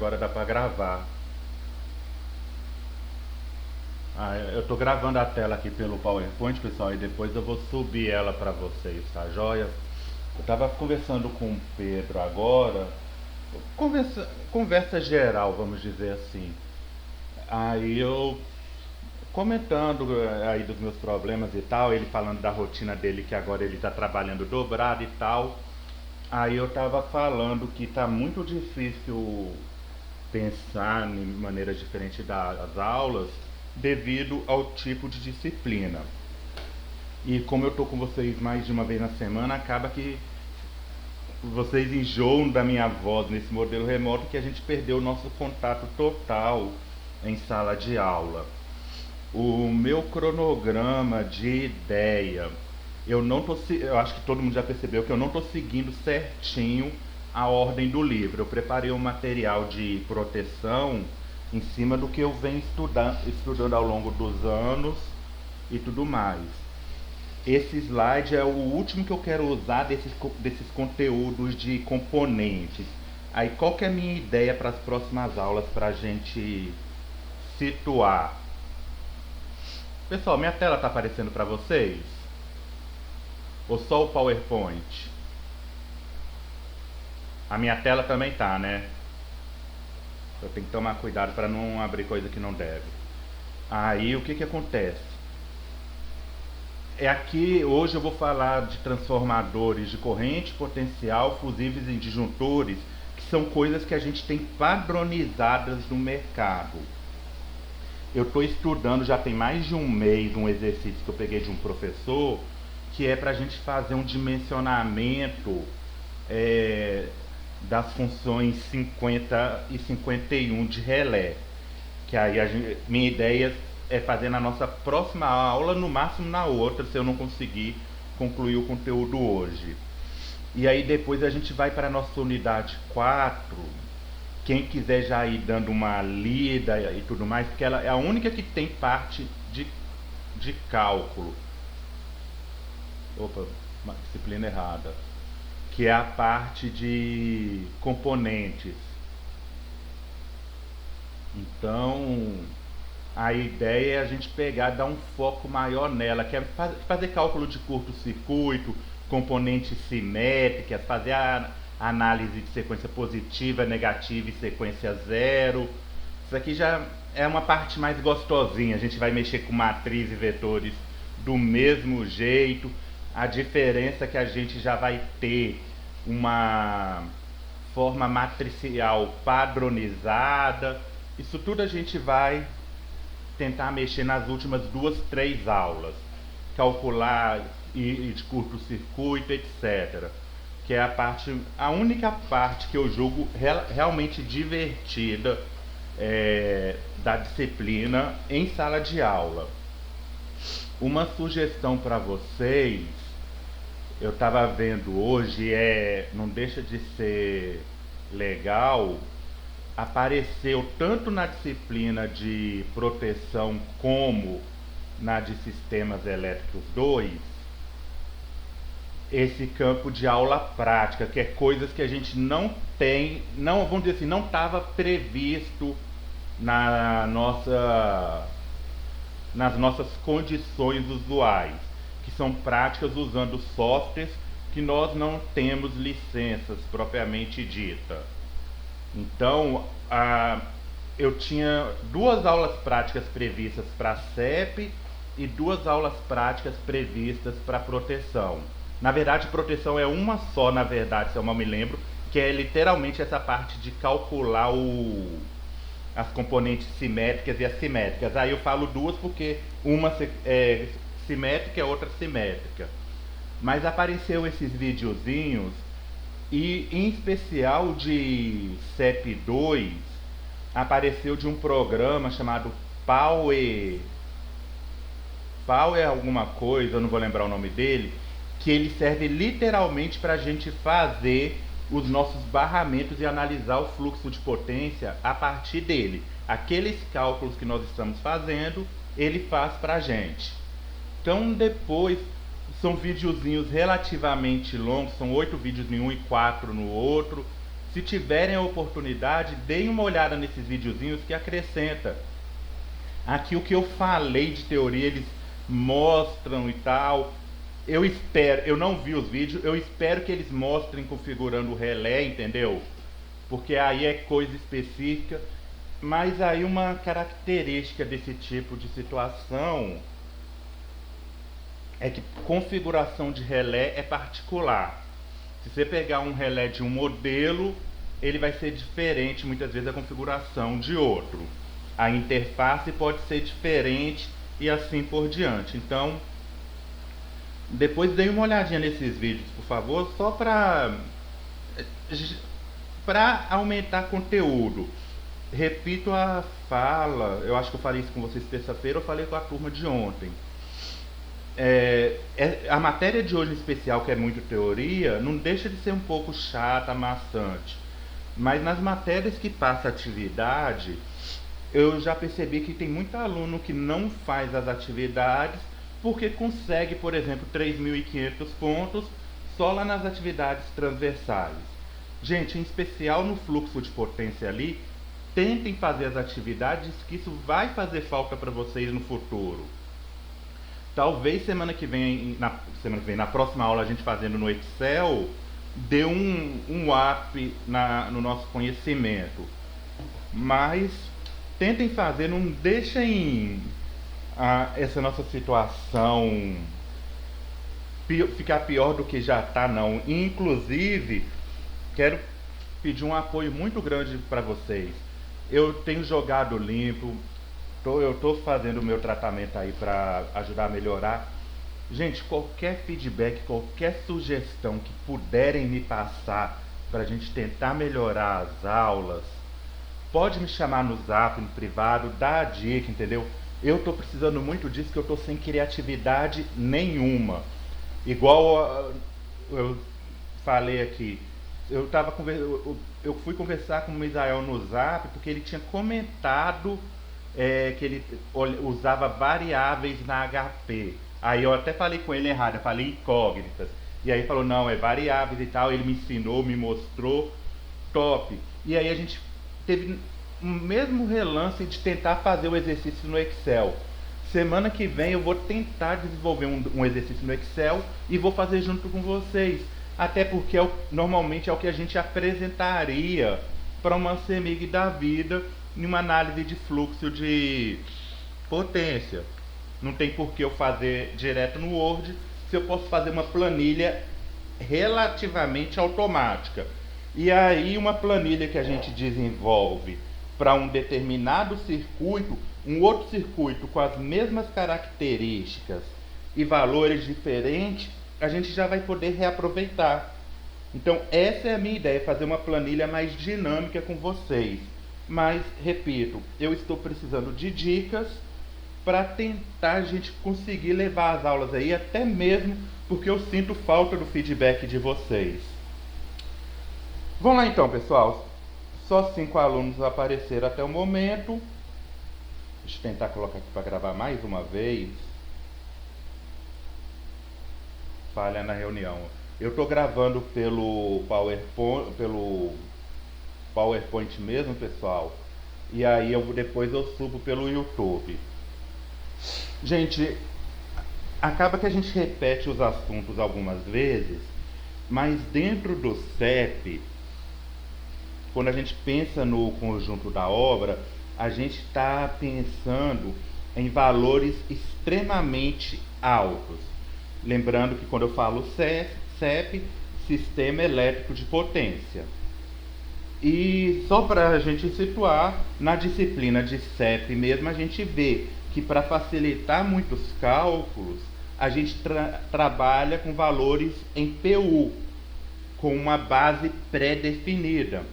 agora dá pra gravar. Eu tô gravando a tela aqui pelo PowerPoint, pessoal, e depois eu vou subir ela pra vocês, tá joia? Eu tava conversando com o Pedro agora, conversa geral, vamos dizer assim. Aí eu comentando aí dos meus problemas e tal, ele falando da rotina dele que agora ele tá trabalhando dobrado e tal. Aí eu tava falando que tá muito difícil pensar em maneiras diferentes das aulas devido ao tipo de disciplina. E como eu tô com vocês mais de uma vez na semana, acaba que vocês enjoam da minha voz nesse modelo remoto que a gente perdeu o nosso contato total em sala de aula. O meu cronograma de ideia, eu acho que todo mundo já percebeu que eu não estou seguindo certinho a ordem do livro. Eu preparei um material de proteção em cima do que eu venho estudando ao longo dos anos e tudo mais. Esse slide é o último que eu quero usar desses conteúdos de componentes. Aí qual que é a minha ideia para as próximas aulas para a gente situar? Pessoal, minha tela está aparecendo para vocês? Ou só o PowerPoint? A minha tela também tá, né? Eu tenho que tomar cuidado para não abrir coisa que não deve. Aí o que que acontece? Aqui hoje eu vou falar de transformadores de corrente, potencial, fusíveis e disjuntores, que são coisas que a gente tem padronizadas no mercado. Eu estou estudando já tem mais de um mês um exercício que eu peguei de um professor, que é para a gente fazer um dimensionamento é, das funções 50 e 51 de relé. Que aí minha ideia é fazer na nossa próxima aula, no máximo na outra, se eu não conseguir concluir o conteúdo hoje. E aí depois a gente vai para a nossa unidade 4. Quem quiser já ir dando uma lida e tudo mais, porque ela é a única que tem parte de cálculo. Opa, uma disciplina errada. Que é a parte de componentes. Então, a ideia é a gente pegar, dar um foco maior nela, que é fazer cálculo de curto-circuito, componentes simétricas, fazer a análise de sequência positiva, negativa e sequência zero. Isso aqui já é uma parte mais gostosinha, a gente vai mexer com matriz e vetores do mesmo jeito. A diferença é que a gente já vai ter uma forma matricial padronizada. Isso tudo a gente vai tentar mexer nas últimas 2, 3 aulas. Calcular de curto-circuito, etc. Que é a única parte que eu julgo realmente divertida da disciplina em sala de aula. Uma sugestão para vocês, eu estava vendo hoje, não deixa de ser legal, apareceu tanto na disciplina de proteção como na de sistemas elétricos 2, esse campo de aula prática, que é coisas que a gente não tem, não, vamos dizer assim, não estava previsto na nas nossas condições usuais, que são práticas usando softwares que nós não temos licenças propriamente dita. Então, eu tinha 2 aulas práticas previstas para CEP e 2 aulas práticas previstas para proteção. Na verdade, proteção é uma só, na verdade, se eu não me lembro, que é literalmente essa parte de calcular as componentes simétricas e assimétricas. Aí eu falo duas porque uma é simétrica e a outra simétrica. Mas apareceu esses videozinhos e em especial de CEP2 apareceu de um programa chamado Power alguma coisa, eu não vou lembrar o nome dele, que ele serve literalmente para a gente fazer os nossos barramentos e analisar o fluxo de potência a partir dele. Aqueles cálculos que nós estamos fazendo, ele faz para a gente. Então depois são videozinhos relativamente longos, são 8 vídeos em um e 4 no outro. Se tiverem a oportunidade, deem uma olhada nesses videozinhos que acrescenta. Aqui o que eu falei de teoria, eles mostram e tal. Eu espero, eu não vi os vídeos, eu espero que eles mostrem configurando o relé, entendeu? Porque aí é coisa específica. Mas aí uma característica desse tipo de situação é que configuração de relé é particular. Se você pegar um relé de um modelo, ele vai ser diferente muitas vezes da configuração de outro. A interface pode ser diferente e assim por diante. Então, depois dê uma olhadinha nesses vídeos, por favor, só para aumentar conteúdo. Repito a fala, eu acho que eu falei isso com vocês terça-feira, eu falei com a turma de ontem. A matéria de hoje em especial, que é muito teoria, não deixa de ser um pouco chata, maçante. Mas nas matérias que passa atividade, eu já percebi que tem muito aluno que não faz as atividades porque consegue, por exemplo, 3.500 pontos só lá nas atividades transversais. Gente, em especial no fluxo de potência ali, tentem fazer as atividades, que isso vai fazer falta para vocês no futuro. Talvez semana que vem, na próxima aula, a gente fazendo no Excel, dê um up no nosso conhecimento. Mas tentem fazer, não deixem essa nossa situação ficar pior do que já está, não. Inclusive, quero pedir um apoio muito grande para vocês. Eu tenho jogado limpo, eu estou fazendo o meu tratamento aí para ajudar a melhorar. Gente, qualquer feedback, qualquer sugestão que puderem me passar para a gente tentar melhorar as aulas, pode me chamar no zap, no privado, dá a dica, entendeu? Eu estou precisando muito disso, que eu estou sem criatividade nenhuma. Igual eu falei aqui, eu fui conversar com o Misael no zap, porque ele tinha comentado que ele usava variáveis na HP. Aí eu até falei com ele errado, eu falei incógnitas. E aí ele falou, não, é variáveis e tal. Ele me ensinou, me mostrou, top. E aí a gente teve o mesmo relance de tentar fazer o exercício no Excel. Semana que vem eu vou tentar desenvolver um exercício no Excel e vou fazer junto com vocês. Até porque normalmente é o que a gente apresentaria para uma CEMIG da vida em uma análise de fluxo de potência. Não tem por que eu fazer direto no Word, se eu posso fazer uma planilha relativamente automática. E aí uma planilha que a gente desenvolve para um determinado circuito, um outro circuito com as mesmas características e valores diferentes, a gente já vai poder reaproveitar. Então essa é a minha ideia, fazer uma planilha mais dinâmica com vocês. Mas, repito, eu estou precisando de dicas para tentar a gente conseguir levar as aulas aí, até mesmo porque eu sinto falta do feedback de vocês. Vamos lá então, pessoal. Só 5 alunos apareceram até o momento. Deixa eu tentar colocar aqui para gravar mais uma vez. Falha na reunião. Eu estou gravando pelo PowerPoint mesmo, pessoal. E aí depois eu subo pelo YouTube. Gente, acaba que a gente repete os assuntos algumas vezes, mas dentro do CEP, quando a gente pensa no conjunto da obra, a gente está pensando em valores extremamente altos. Lembrando que quando eu falo CEP, Sistema Elétrico de Potência. E só para a gente situar, na disciplina de CEP mesmo, a gente vê que para facilitar muitos cálculos, a gente trabalha com valores em PU, com uma base pré-definida.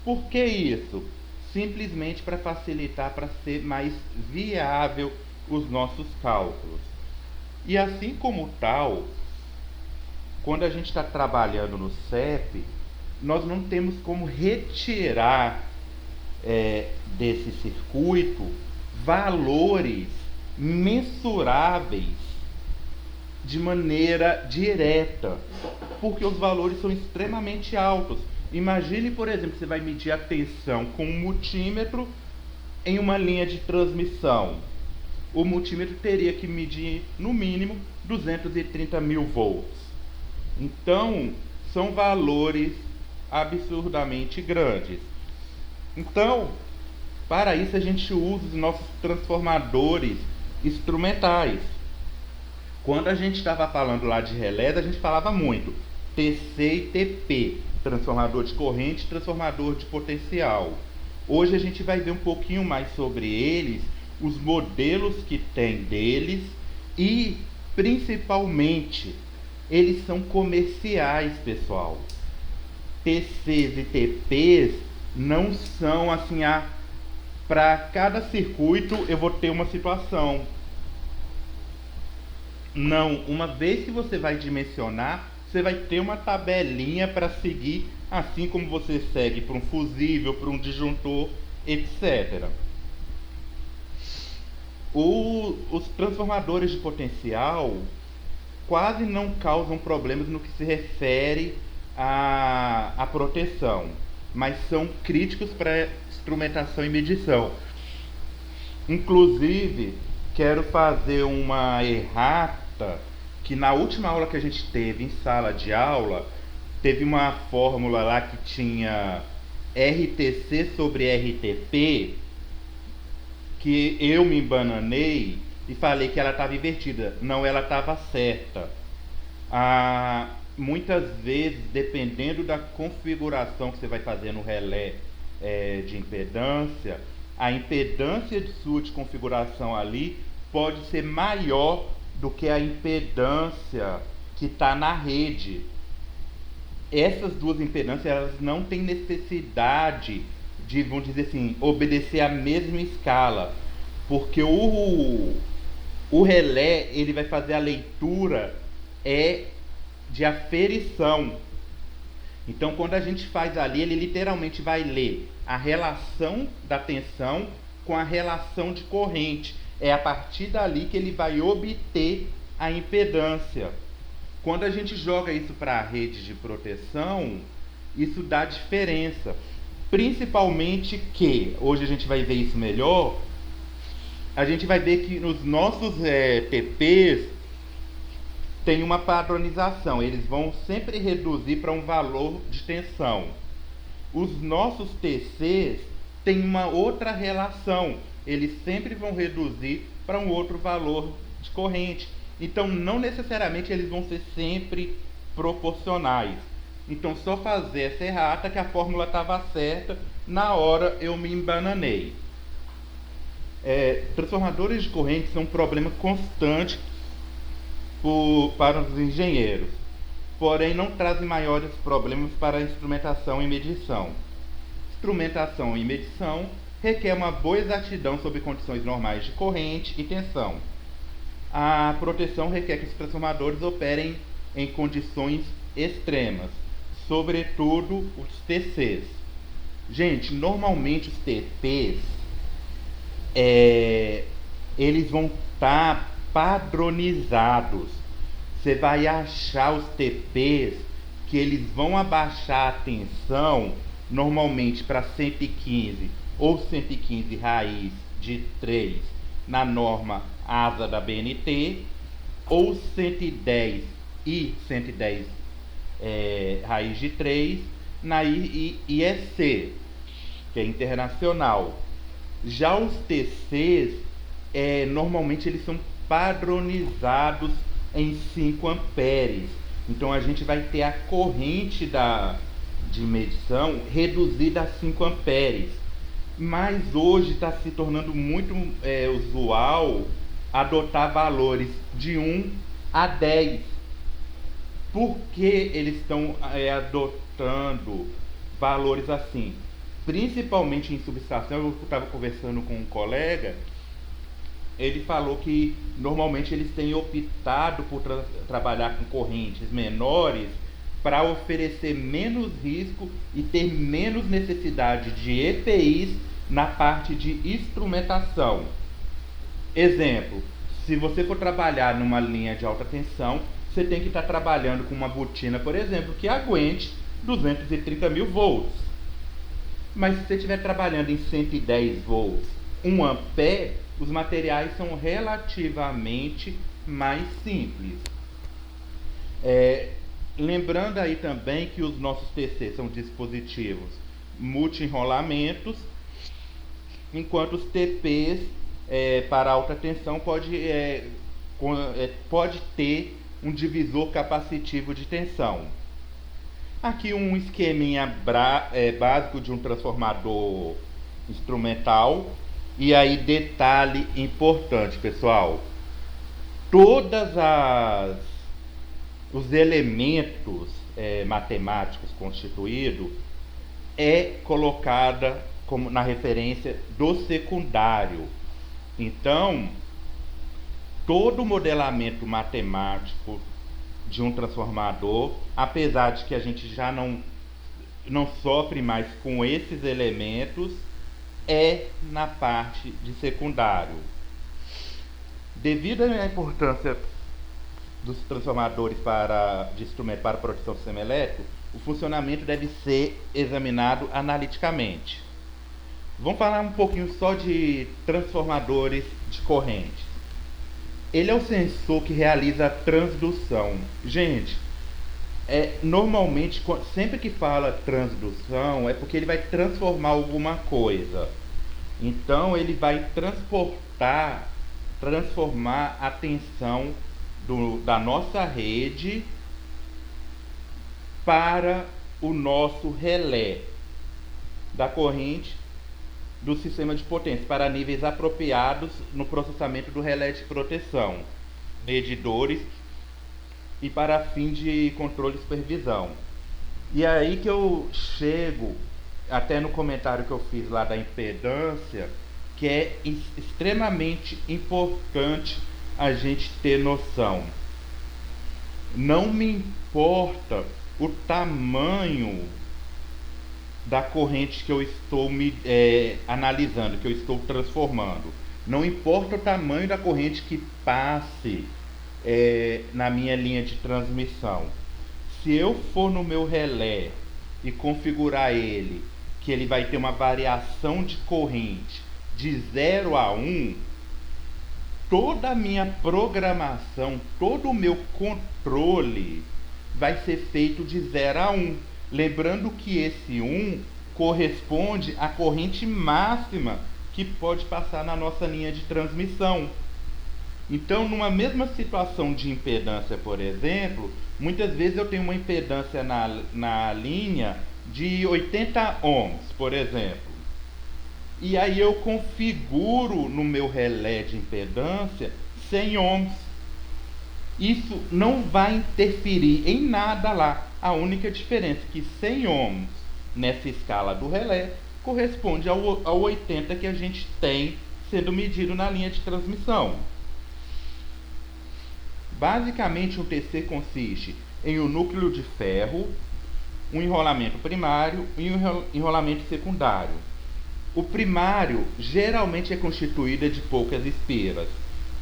Por que isso? Simplesmente para facilitar, para ser mais viável os nossos cálculos. E assim como tal, quando a gente está trabalhando no CEP, nós não temos como retirar desse circuito valores mensuráveis de maneira direta, porque os valores são extremamente altos. Imagine, por exemplo, que você vai medir a tensão com um multímetro em uma linha de transmissão. O multímetro teria que medir, no mínimo, 230 mil volts. Então, são valores absurdamente grandes. Então, para isso a gente usa os nossos transformadores instrumentais. Quando a gente estava falando lá de relés, a gente falava muito TC e TP, transformador de corrente e transformador de potencial. Hoje a gente vai ver um pouquinho mais sobre eles, os modelos que tem deles e, principalmente, eles são comerciais, pessoal. TCs e TPs não são assim, para cada circuito eu vou ter uma situação. Não, uma vez que você vai dimensionar, você vai ter uma tabelinha para seguir, assim como você segue para um fusível, para um disjuntor, etc. Os transformadores de potencial quase não causam problemas no que se refere à proteção, mas são críticos para instrumentação e medição. Inclusive, quero fazer uma errata que na última aula que a gente teve em sala de aula, teve uma fórmula lá que tinha RTC sobre RTP, que eu me embananei e falei que ela estava invertida. Não, ela estava certa. Muitas vezes, dependendo da configuração que você vai fazer no relé de impedância, a impedância de sua de configuração ali pode ser maior do que a impedância que está na rede. Essas duas impedâncias, elas não têm necessidade de, vamos dizer assim, obedecer a mesma escala, porque o relé ele vai fazer a leitura de aferição. Então, quando a gente faz ali, ele literalmente vai ler a relação da tensão com a relação de corrente. É a partir dali que ele vai obter a impedância. Quando a gente joga isso para a rede de proteção, isso dá diferença. Principalmente que, hoje a gente vai ver isso melhor, a gente vai ver que nos nossos TPs tem uma padronização, eles vão sempre reduzir para um valor de tensão. Os nossos TCs têm uma outra relação, eles sempre vão reduzir para um outro valor de corrente. Então, não necessariamente eles vão ser sempre proporcionais. Então, só fazer essa errata que a fórmula estava certa, na hora eu me embananei. Transformadores de corrente são um problema constante para os engenheiros, porém não trazem maiores problemas para a instrumentação e medição. Instrumentação e medição requer uma boa exatidão sob condições normais de corrente e tensão. A proteção requer que os transformadores operem em condições extremas, sobretudo os TCs. Gente, normalmente os TPs eles vão estar padronizados. Você vai achar os TPs que eles vão abaixar a tensão normalmente para 115 ou 115 raiz de 3 na norma ASA da BNT, ou 110 e 110 raiz de 3 na IEC, que é internacional. Já os TCs, normalmente eles são padronizados em 5 amperes. Então a gente vai ter a corrente de medição reduzida a 5 amperes. Mas hoje está se tornando muito usual adotar valores de 1 a 10. Por que eles estão adotando valores assim? Principalmente em subestação. Eu estava conversando com um colega, ele falou que normalmente eles têm optado por trabalhar com correntes menores para oferecer menos risco e ter menos necessidade de EPIs na parte de instrumentação. Exemplo, se você for trabalhar numa linha de alta tensão, você tem que estar trabalhando com uma botina, por exemplo, que aguente 230 mil volts. Mas se você estiver trabalhando em 110 volts, 1 ampere, os materiais são relativamente mais simples. Lembrando aí também que os nossos TC são dispositivos multi-enrolamentos, enquanto os TPs para alta tensão pode ter um divisor capacitivo de tensão. Aqui um esqueminha básico de um transformador instrumental. E aí, detalhe importante, pessoal: todas os elementos matemáticos constituídos colocada como na referência do secundário. Então, todo o modelamento matemático de um transformador, apesar de que a gente já não sofre mais com esses elementos, na parte de secundário. Devido à importância dos transformadores de instrumento para produção do sistema elétrico, o funcionamento deve ser examinado analiticamente. Vamos falar um pouquinho só de transformadores de corrente. Ele é o sensor que realiza a transdução. Gente, normalmente, sempre que fala transdução, é porque ele vai transformar alguma coisa. Então, ele vai transformar a tensão da nossa rede para o nosso relé da corrente do sistema de potência, para níveis apropriados no processamento do relé de proteção, medidores e para fim de controle e supervisão. E aí que eu chego até no comentário que eu fiz lá da impedância, que é extremamente importante a gente ter noção. Não me importa o tamanho da corrente que eu estou analisando, que eu estou transformando. Não importa o tamanho da corrente que passe na minha linha de transmissão. Se eu for no meu relé e configurar ele, que ele vai ter uma variação de corrente de 0 a 1, toda a minha programação, todo o meu controle vai ser feito de 0 a 1. Lembrando que esse 1 corresponde à corrente máxima que pode passar na nossa linha de transmissão. Então, numa mesma situação de impedância, por exemplo, muitas vezes eu tenho uma impedância na linha de 80 ohms, por exemplo. E aí eu configuro no meu relé de impedância 100 ohms. Isso não vai interferir em nada lá. A única diferença é que 100 ohms nessa escala do relé corresponde ao 80 que a gente tem sendo medido na linha de transmissão. Basicamente, um TC consiste em um núcleo de ferro, um enrolamento primário e um enrolamento secundário. O primário geralmente é constituído de poucas espiras,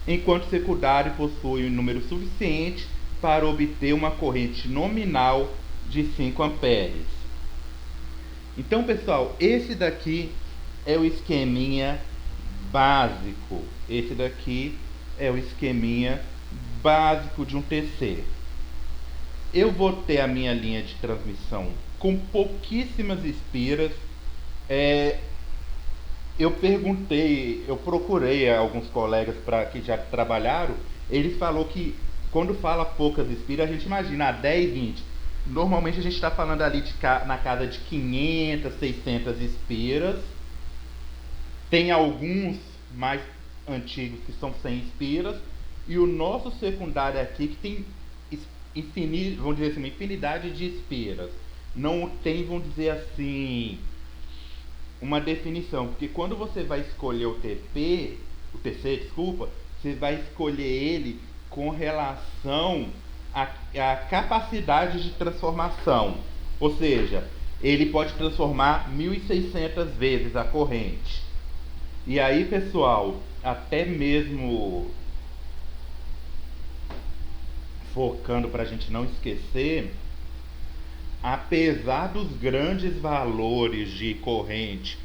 enquanto o secundário possui um número suficiente para obter uma corrente nominal de 5 amperes. Então, pessoal, esse daqui é o esqueminha básico. Esse daqui é o esqueminha básico de um TC. Eu vou ter a minha linha de transmissão com pouquíssimas espiras. Eu procurei alguns colegas que já trabalharam. Eles falaram que quando fala poucas espiras, a gente imagina 10, 20. Normalmente a gente está falando ali na casa de 500, 600 espiras. Tem alguns mais antigos que são 100 espiras. E o nosso secundário aqui que tem vamos dizer assim, uma infinidade de espiras. Não tem, vamos dizer assim, uma definição, porque quando você vai escolher o TC, você vai escolher ele com relação à capacidade de transformação. Ou seja, ele pode transformar 1.600 vezes a corrente. E aí, pessoal, até mesmo focando para a gente não esquecer, apesar dos grandes valores de corrente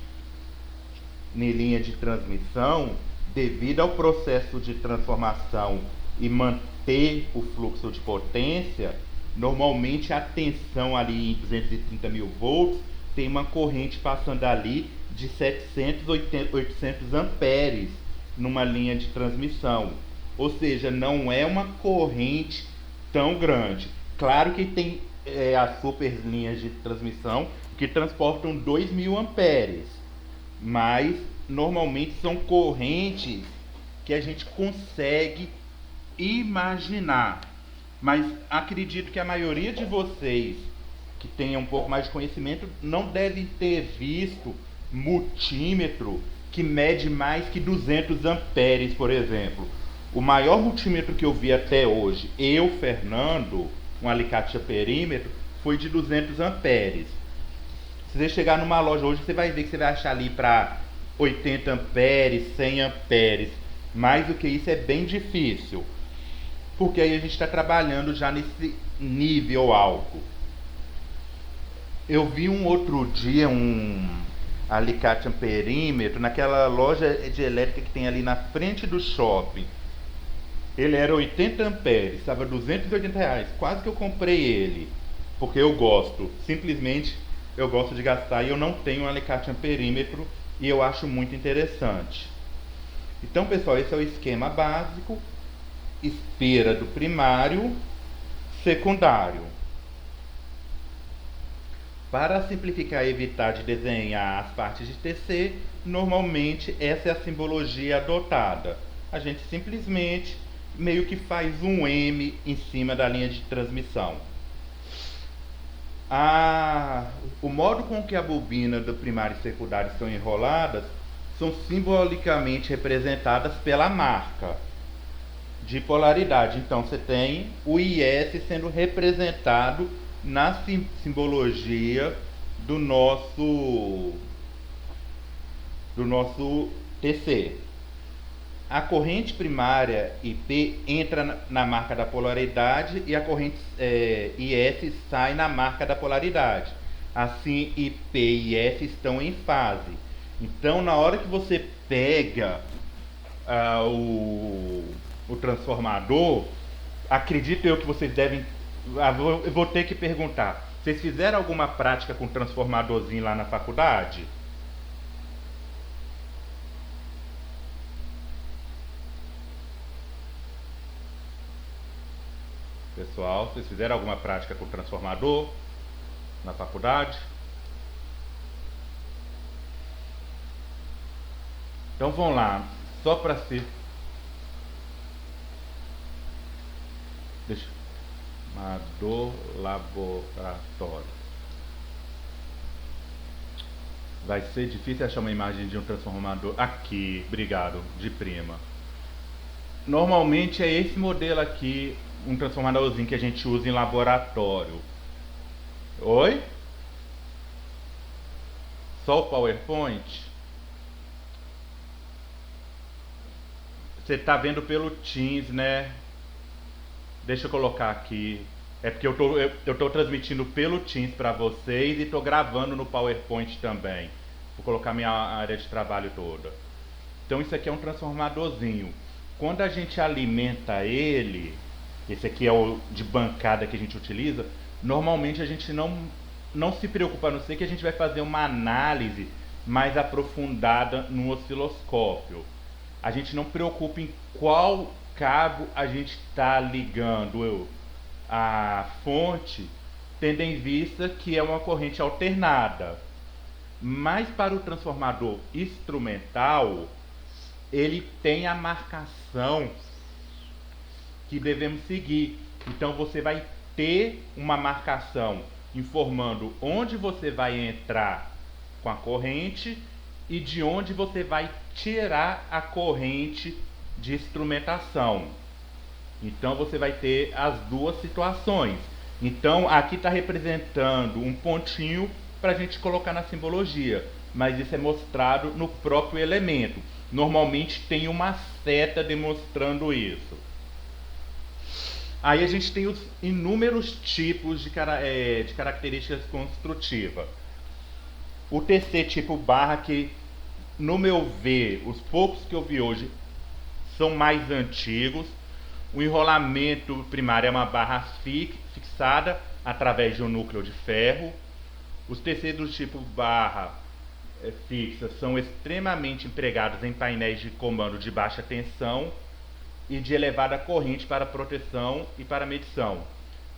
em linha de transmissão, devido ao processo de transformação e manter o fluxo de potência, normalmente a tensão ali em 230 mil volts tem uma corrente passando ali de 700, 800 amperes numa linha de transmissão. Ou seja, não é uma corrente tão grande. Claro que tem as super linhas de transmissão que transportam 2.000 amperes, mas normalmente são correntes que a gente consegue imaginar. Mas acredito que a maioria de vocês que tenham um pouco mais de conhecimento não devem ter visto multímetro que mede mais que 200 amperes, por exemplo. O maior multímetro que eu vi até hoje, Fernando, um alicate a perímetro, foi de 200 amperes. Se você chegar numa loja hoje, você vai ver que você vai achar ali para 80 amperes, 100 amperes. Mais do que isso é bem difícil, porque aí a gente está trabalhando já nesse nível alto. Eu vi um outro dia um alicate amperímetro naquela loja de elétrica que tem ali na frente do shopping. Ele era 80 amperes, estava R$ 280, quase que eu comprei ele, porque eu gosto, simplesmente eu gosto de gastar e eu não tenho um alicate amperímetro e eu acho muito interessante. Então, pessoal, esse é o esquema básico, esteira do primário, secundário. Para simplificar e evitar de desenhar as partes de TC, normalmente essa é a simbologia adotada. A gente simplesmente meio que faz um M em cima da linha de transmissão. O modo com que a bobina do primário e secundário estão enroladas são simbolicamente representadas pela marca de polaridade. Então você tem o IS sendo representado na simbologia do nosso TC. A corrente primária IP entra na marca da polaridade e a corrente IS sai na marca da polaridade. Assim, IP e IS estão em fase. Então, na hora que você pega o transformador, acredito eu que vocês devem... eu vou ter que perguntar. Vocês fizeram alguma prática com transformadorzinho lá na faculdade? Pessoal, vocês fizeram alguma prática com transformador na faculdade? Então vamos lá, só para ser... Transformador laboratório. Vai ser difícil achar uma imagem de um transformador aqui, obrigado, de prima. Normalmente é esse modelo aqui, um transformadorzinho que a gente usa em laboratório. Oi? Só o PowerPoint? Você tá vendo pelo Teams, né? Deixa eu colocar aqui. É porque eu tô transmitindo pelo Teams para vocês e tô gravando no PowerPoint também. Vou colocar minha área de trabalho toda. Então isso aqui é um transformadorzinho. Quando a gente alimenta ele, esse aqui é o de bancada que a gente utiliza, normalmente a gente não se preocupa, a não ser que a gente vai fazer uma análise mais aprofundada no osciloscópio. A gente não preocupa em qual cabo a gente está ligando a fonte, tendo em vista que é uma corrente alternada. Mas para o transformador instrumental, ele tem a marcação que devemos seguir. Então você vai ter uma marcação informando onde você vai entrar com a corrente e de onde você vai tirar a corrente de instrumentação. Então você vai ter as duas situações. Então aqui está representando um pontinho para a gente colocar na simbologia, mas isso é mostrado no próprio elemento. Normalmente tem uma seta demonstrando isso. Aí a gente tem os inúmeros tipos de características construtivas. O TC tipo barra, que no meu ver, os poucos que eu vi hoje são mais antigos. O enrolamento primário é uma barra fixada através de um núcleo de ferro. Os TC do tipo barra fixa são extremamente empregados em painéis de comando de baixa tensão e de elevada corrente para proteção e para medição,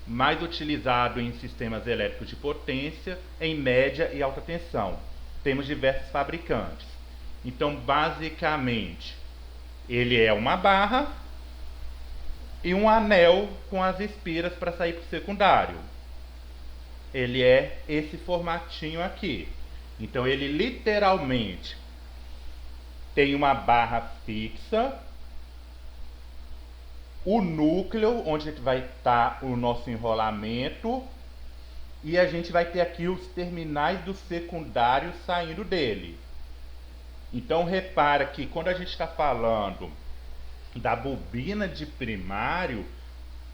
mais utilizado em sistemas elétricos de potência, em média e alta tensão. Temos diversos fabricantes. Então, basicamente, ele é uma barra e um anel com as espiras para sair para o secundário. Ele é esse formatinho aqui. Então, ele literalmente tem uma barra fixa, o núcleo, onde vai estar o nosso enrolamento, e a gente vai ter aqui os terminais do secundário saindo dele. Então repara que quando a gente está falando da bobina de primário,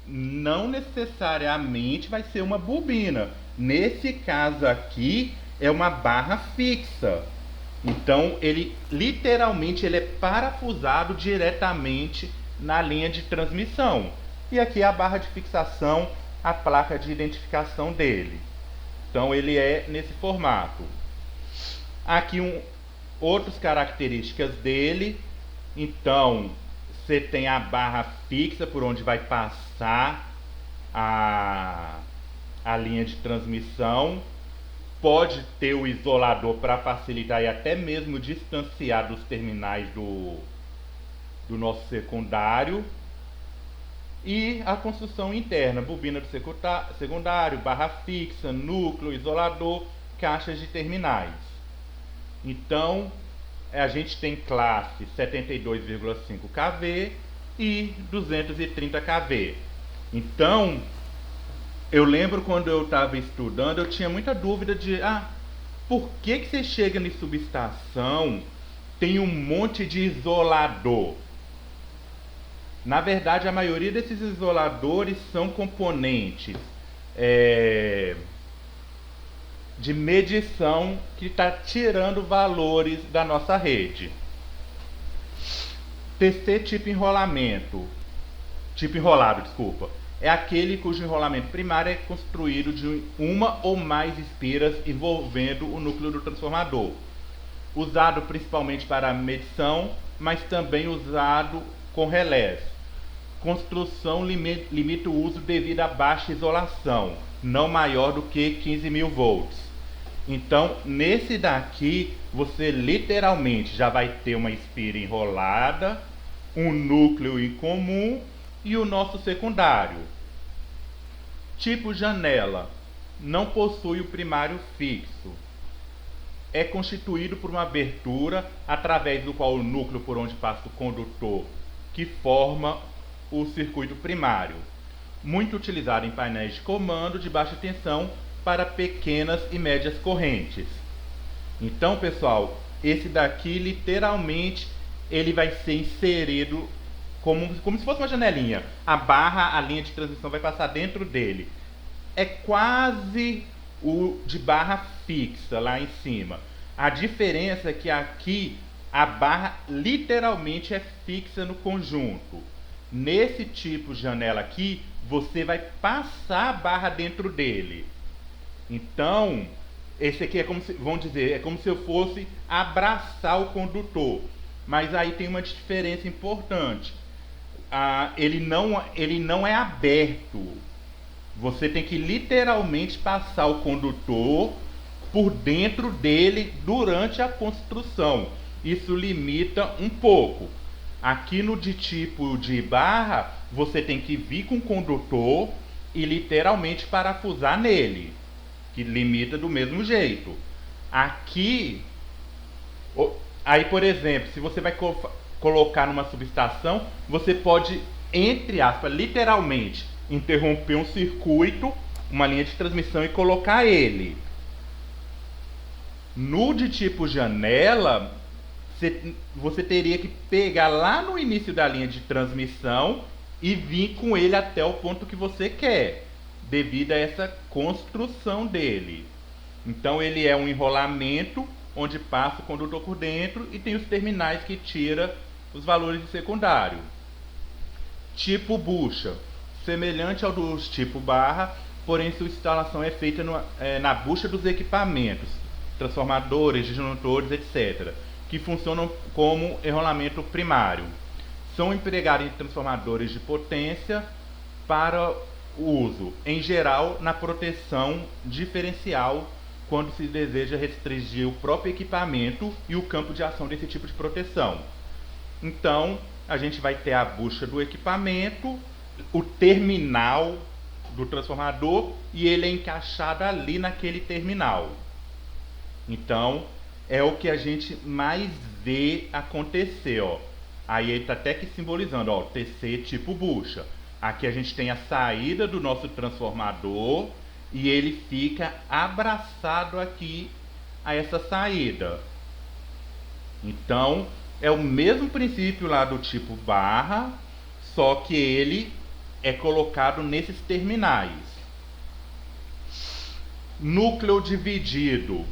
não necessariamente vai ser uma bobina. Nesse caso aqui é uma barra fixa. Então ele literalmente ele é parafusado diretamente na linha de transmissão. E aqui a barra de fixação, a placa de identificação dele. Então ele é nesse formato. Aqui outras características dele. Então você tem a barra fixa por onde vai passar a linha de transmissão. Pode ter o isolador para facilitar e até mesmo distanciar dos terminais do nosso secundário. E a construção interna, bobina do secundário, barra fixa, núcleo, isolador, caixas de terminais. Então, a gente tem classe 72,5 kV e 230 kV. Então, eu lembro quando eu estava estudando, eu tinha muita dúvida de por que você chega em subestação, tem um monte de isolador? Na verdade, a maioria desses isoladores são componentes de medição que está tirando valores da nossa rede. TC tipo enrolado, é aquele cujo enrolamento primário é construído de uma ou mais espiras envolvendo o núcleo do transformador. Usado principalmente para medição, mas também usado com relés. Construção limita o uso devido a baixa isolação, não maior do que 15.000 volts. Então, nesse daqui, você literalmente já vai ter uma espira enrolada, um núcleo em comum e o nosso secundário. Tipo janela, não possui o primário fixo. É constituído por uma abertura através do qual o núcleo por onde passa o condutor que forma o circuito primário. Muito utilizado em painéis de comando de baixa tensão para pequenas e médias correntes. Então, pessoal, esse daqui literalmente ele vai ser inserido como se fosse uma janelinha. A barra, a linha de transmissão vai passar dentro dele. É quase o de barra fixa lá em cima. A diferença é que aqui a barra literalmente é fixa no conjunto. Nesse tipo de janela aqui, você vai passar a barra dentro dele. Então, esse aqui é como se, vamos dizer, é como se eu fosse abraçar o condutor. Mas aí tem uma diferença importante. Ele não é aberto. Você tem que literalmente passar o condutor por dentro dele durante a construção. Isso limita um pouco. Aqui no de tipo de barra, você tem que vir com o condutor e literalmente parafusar nele, que limita do mesmo jeito. Aqui, aí por exemplo, se você vai colocar numa subestação, você pode, entre aspas, literalmente interromper um circuito, uma linha de transmissão e colocar ele. No de tipo janela, você teria que pegar lá no início da linha de transmissão e vir com ele até o ponto que você quer, devido a essa construção dele. Então ele é um enrolamento onde passa o condutor por dentro e tem os terminais que tira os valores de secundário. Tipo bucha, semelhante ao dos tipo barra, porém sua instalação é feita na bucha dos equipamentos, transformadores, disjuntores, etc., que funcionam como enrolamento primário. São empregados em transformadores de potência para uso, em geral, na proteção diferencial, quando se deseja restringir o próprio equipamento e o campo de ação desse tipo de proteção. Então, a gente vai ter a bucha do equipamento, o terminal do transformador e ele é encaixado ali naquele terminal. Então, é o que a gente mais vê acontecer, ó. Aí ele está até que simbolizando, ó, TC tipo bucha. Aqui a gente tem a saída do nosso transformador e ele fica abraçado aqui a essa saída. Então, é o mesmo princípio lá do tipo barra, só que ele é colocado nesses terminais. Núcleo dividido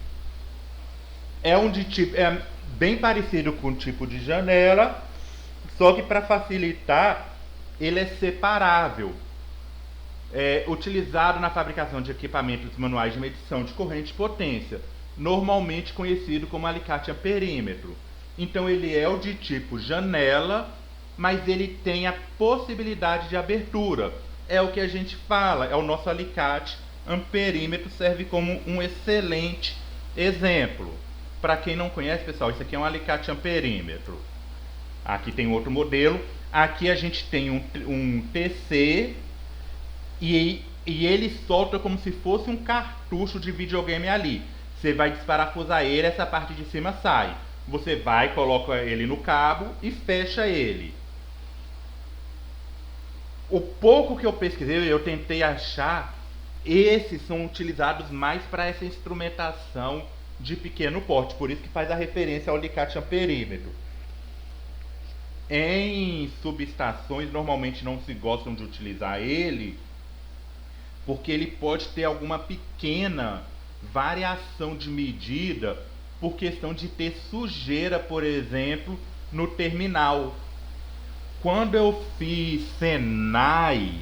é bem parecido com o tipo de janela, só que para facilitar ele é separável. É utilizado na fabricação de equipamentos manuais de medição de corrente e potência, normalmente conhecido como alicate amperímetro. Então ele é o de tipo janela, mas ele tem a possibilidade de abertura. É o que a gente fala, é o nosso alicate amperímetro, serve como um excelente exemplo. Para quem não conhece, pessoal, isso aqui é um alicate amperímetro. Aqui tem outro modelo. Aqui a gente tem um TC e ele solta como se fosse um cartucho de videogame ali. Você vai desparafusar ele, essa parte de cima sai. Você vai, coloca ele no cabo e fecha ele. O pouco que eu pesquisei, eu tentei achar, esses são utilizados mais para essa instrumentação de pequeno porte, por isso que faz a referência ao alicate amperímetro. Em subestações normalmente não se gostam de utilizar ele, porque ele pode ter alguma pequena variação de medida por questão de ter sujeira, por exemplo, no terminal. Quando eu fiz Senai,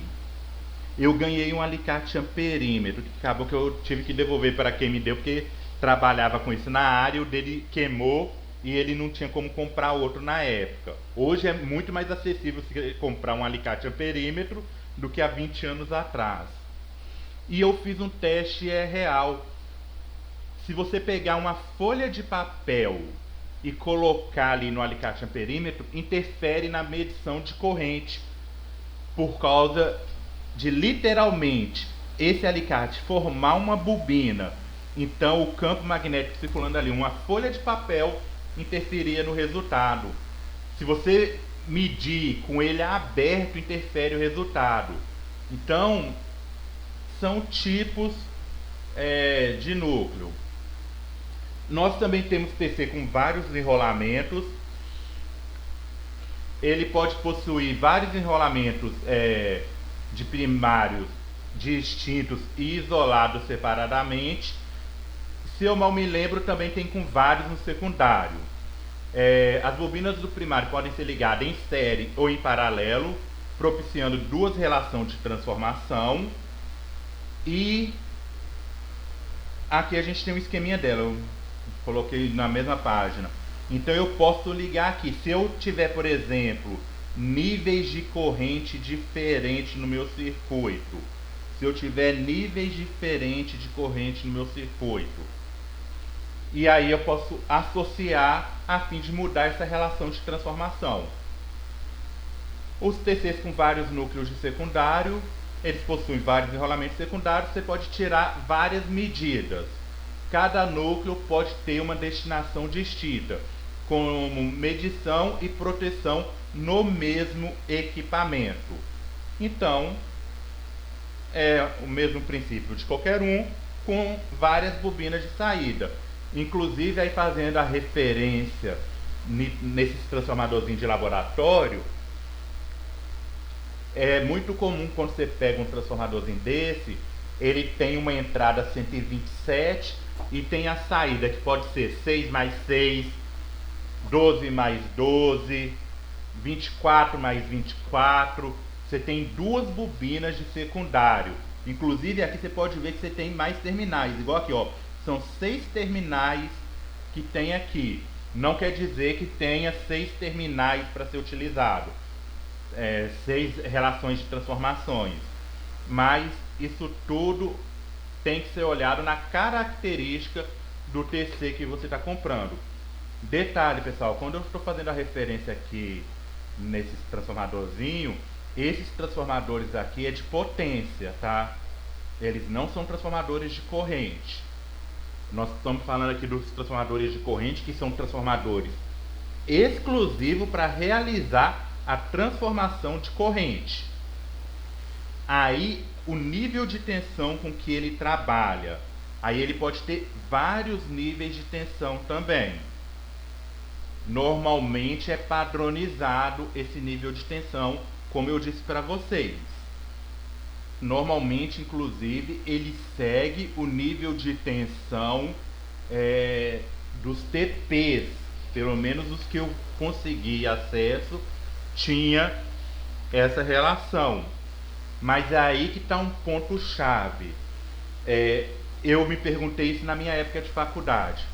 eu ganhei um alicate amperímetro, que acabou que eu tive que devolver para quem me deu, porque trabalhava com isso na área, o dele queimou e ele não tinha como comprar outro na época. Hoje é muito mais acessível você comprar um alicate amperímetro do que há 20 anos atrás. E eu fiz um teste real. Se você pegar uma folha de papel e colocar ali no alicate amperímetro, interfere na medição de corrente, por causa de literalmente esse alicate formar uma bobina. Então o campo magnético circulando ali, uma folha de papel, interferia no resultado. Se você medir com ele aberto, interfere o resultado. Então são tipos de núcleo. Nós também temos TC com vários enrolamentos. Ele pode possuir vários enrolamentos de primários distintos e isolados separadamente. Se eu mal me lembro, também tem com vários no secundário. As bobinas do primário podem ser ligadas em série ou em paralelo, propiciando duas relações de transformação. E aqui a gente tem um esqueminha dela, eu coloquei na mesma página. Então eu posso ligar aqui, se eu tiver, por exemplo, níveis de corrente diferentes no meu circuito, se eu tiver níveis diferentes de corrente no meu circuito, e aí eu posso associar a fim de mudar essa relação de transformação. Os TCs com vários núcleos de secundário, eles possuem vários enrolamentos secundários, você pode tirar várias medidas. Cada núcleo pode ter uma destinação distinta, como medição e proteção no mesmo equipamento. Então, é o mesmo princípio de qualquer um, com várias bobinas de saída. Inclusive, aí fazendo a referência nesses transformadorzinhos de laboratório, É muito comum quando você pega um transformadorzinho desse, ele tem uma entrada 127 e tem a saída que pode ser 6 mais 6, 12 mais 12, 24 mais 24. Você tem duas bobinas de secundário. Inclusive aqui você pode ver que você tem mais terminais. Igual aqui, ó. São 6 terminais que tem aqui. Não quer dizer que tenha 6 terminais para ser utilizado. 6 relações de transformações. Mas isso tudo tem que ser olhado na característica do TC que você está comprando. Detalhe, pessoal, quando eu estou fazendo a referência aqui nesses transformadorzinho, esses transformadores aqui é de potência, tá? Eles não são transformadores de corrente. Nós estamos falando aqui dos transformadores de corrente, que são transformadores exclusivos para realizar a transformação de corrente. Aí o nível de tensão com que ele trabalha, aí ele pode ter vários níveis de tensão também. Normalmente é padronizado esse nível de tensão, como eu disse para vocês. Normalmente, inclusive, ele segue o nível de tensão dos TPs. Pelo menos os que eu consegui acesso tinha essa relação. Mas é aí que está um ponto chave. Eu me perguntei isso na minha época de faculdade.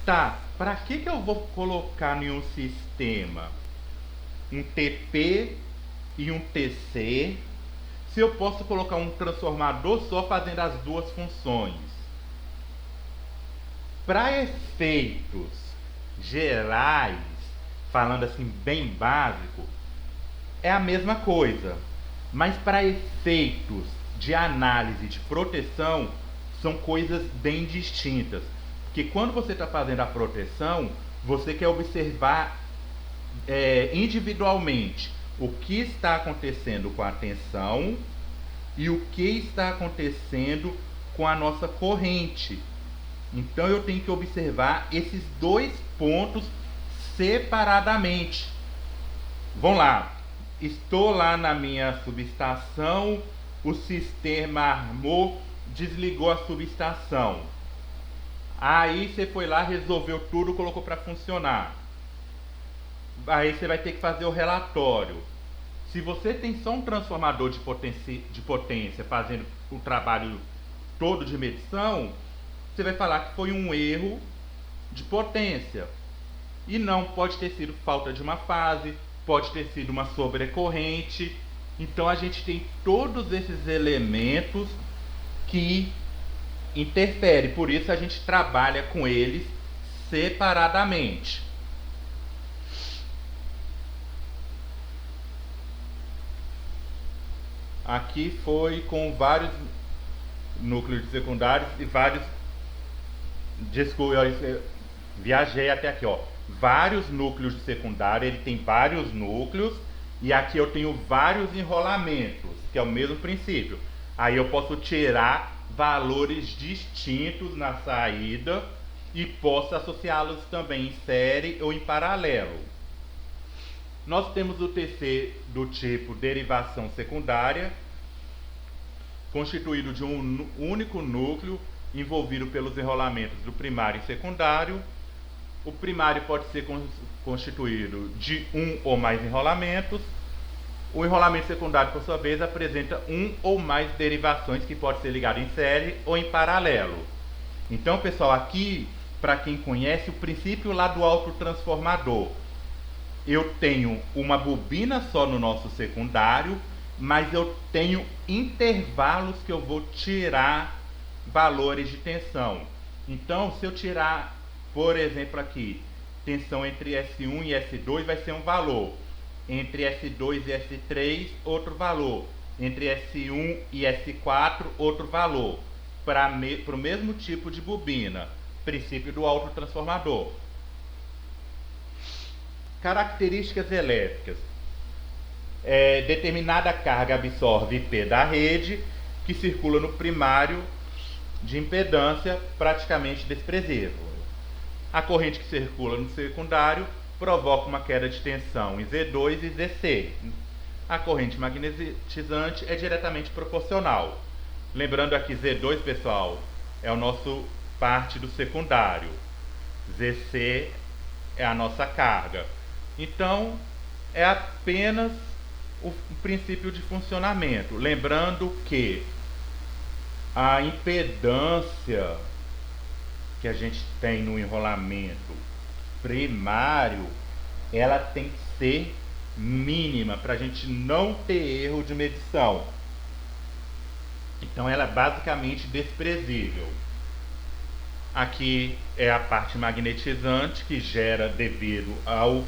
Tá, para que eu vou colocar em um sistema um TP e um TC se eu posso colocar um transformador só fazendo as duas funções? Para efeitos gerais, falando assim bem básico, é a mesma coisa. Mas para efeitos de análise de proteção, são coisas bem distintas. Porque quando você está fazendo a proteção, você quer observar individualmente o que está acontecendo com a tensão e o que está acontecendo com a nossa corrente. Então eu tenho que observar esses dois pontos separadamente. Vamos lá. Estou lá na minha subestação, o sistema armou, desligou a subestação. Aí você foi lá, resolveu tudo, colocou para funcionar. Aí você vai ter que fazer o relatório. Se você tem só um transformador de potência fazendo o trabalho todo de medição, você vai falar que foi um erro de potência. E não, pode ter sido falta de uma fase, pode ter sido uma sobrecorrente. Então a gente tem todos esses elementos que interferem, por isso a gente trabalha com eles separadamente. Aqui foi com vários núcleos secundários e vários. Desculpa, eu viajei até aqui, ó. Vários núcleos de secundário, ele tem vários núcleos. E aqui eu tenho vários enrolamentos, que é o mesmo princípio. Aí eu posso tirar valores distintos na saída e posso associá-los também em série ou em paralelo. Nós temos o TC do tipo derivação secundária, constituído de um único núcleo envolvido pelos enrolamentos do primário e secundário. O primário pode ser constituído de um ou mais enrolamentos. O enrolamento secundário, por sua vez, apresenta um ou mais derivações que pode ser ligado em série ou em paralelo. Então, pessoal, aqui, para quem conhece, o princípio lá do autotransformador. Eu tenho uma bobina só no nosso secundário, mas eu tenho intervalos que eu vou tirar valores de tensão. Então, se eu tirar, por exemplo, aqui, tensão entre S1 e S2 vai ser um valor. Entre S2 e S3, outro valor. Entre S1 e S4, outro valor. Para o mesmo tipo de bobina. Princípio do autotransformador. Características elétricas. Determinada carga absorve IP da rede, que circula no primário de impedância praticamente desprezível. A corrente que circula no secundário provoca uma queda de tensão em Z2 e ZC. A corrente magnetizante é diretamente proporcional. Lembrando aqui, Z2, pessoal, é o nosso parte do secundário. ZC é a nossa carga. Então, é apenas o princípio de funcionamento. Lembrando que a impedância que a gente tem no enrolamento primário, ela tem que ser mínima para a gente não ter erro de medição. Então ela é basicamente desprezível. Aqui é a parte magnetizante que gera devido ao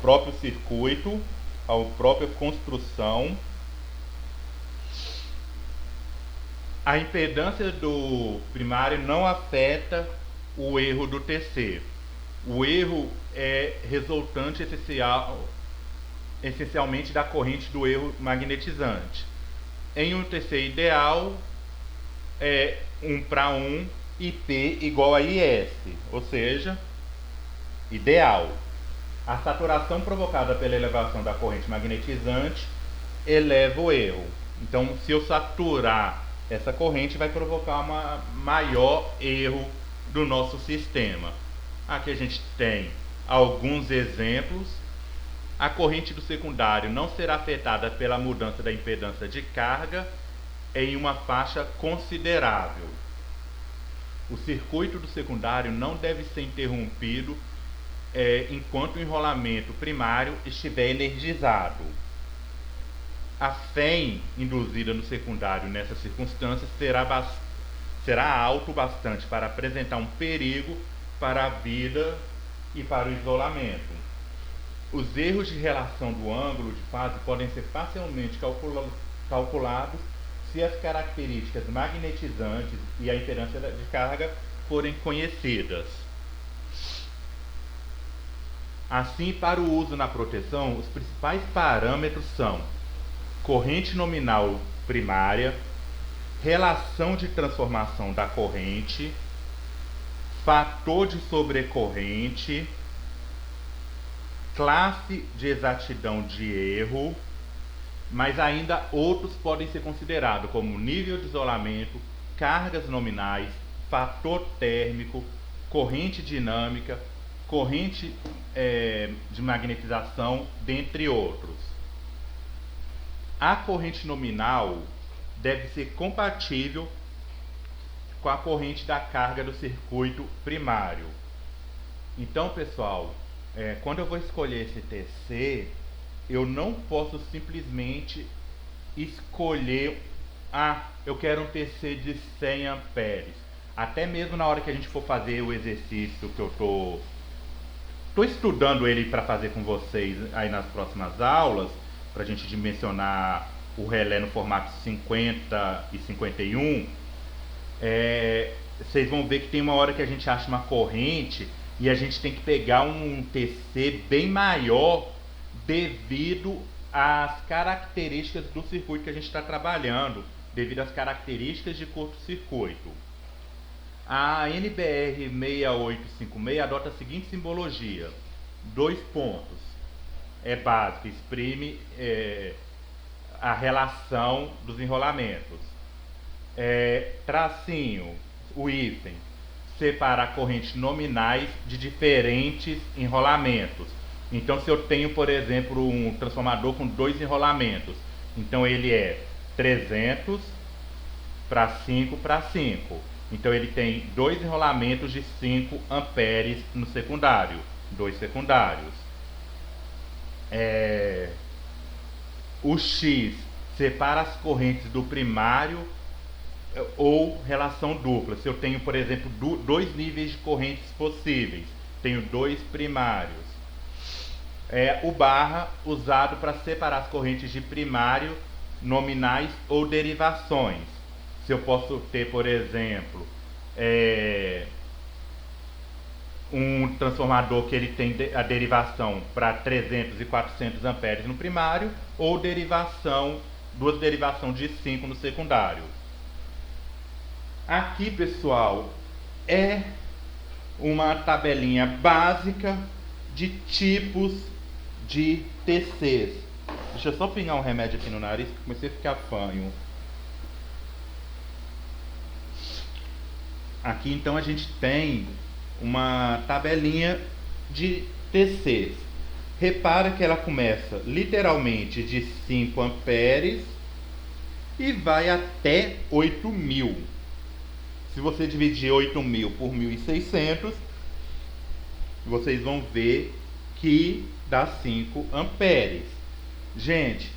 próprio circuito, à própria construção. A impedância do primário não afeta o erro do TC. O erro é resultante essencialmente da corrente do erro magnetizante. Em um TC ideal, é 1:1 e P igual a IS, ou seja, ideal. A saturação provocada pela elevação da corrente magnetizante eleva o erro. Então, se eu saturar essa corrente, vai provocar um maior erro do nosso sistema. Aqui a gente tem alguns exemplos. A corrente do secundário não será afetada pela mudança da impedância de carga em uma faixa considerável. O circuito do secundário não deve ser interrompido enquanto o enrolamento primário estiver energizado. A FEM induzida no secundário nessas circunstâncias será alto bastante para apresentar um perigo para a vida e para o isolamento. Os erros de relação do ângulo de fase podem ser facilmente calculados se as características magnetizantes e a impedância de carga forem conhecidas. Assim, para o uso na proteção, os principais parâmetros são corrente nominal primária, relação de transformação da corrente, fator de sobrecorrente, classe de exatidão de erro, mas ainda outros podem ser considerados, como nível de isolamento, cargas nominais, fator térmico, corrente dinâmica, corrente de magnetização, dentre outros. A corrente nominal deve ser compatível com a corrente da carga do circuito primário. Então, pessoal, quando eu vou escolher esse TC, eu não posso simplesmente escolher, eu quero um TC de 100 amperes. Até mesmo na hora que a gente for fazer o exercício que eu tô estudando ele para fazer com vocês aí nas próximas aulas, para a gente dimensionar o relé no formato 50 e 51, vocês vão ver que tem uma hora que a gente acha uma corrente e a gente tem que pegar um TC bem maior devido às características do circuito que a gente está trabalhando, devido às características de curto-circuito. A NBR 6856 adota a seguinte simbologia: 2 pontos. É básico, exprime a relação dos enrolamentos. Tracinho, o hífen, separa correntes nominais de diferentes enrolamentos. Então, se eu tenho, por exemplo, um transformador com 2 enrolamentos, então ele é 300 para 5 para 5. Então ele tem 2 enrolamentos de 5 amperes no secundário, 2 secundários. O X separa as correntes do primário ou relação dupla. Se eu tenho, por exemplo, 2 níveis de correntes possíveis, tenho 2 primários. O barra, usado para separar as correntes de primário, nominais ou derivações. Se eu posso ter, por exemplo, um transformador que ele tem a derivação para 300 e 400 amperes no primário, ou duas derivações de 5 no secundário. Aqui, pessoal, é uma tabelinha básica de tipos de TCs. Deixa eu só pingar um remédio aqui no nariz, que comecei a ficar fanho. Aqui então a gente tem uma tabelinha de TCs. Repara que ela começa literalmente de 5 amperes e vai até 8.000. Se você dividir 8.000 por 1.600, vocês vão ver que dá 5 amperes. Gente,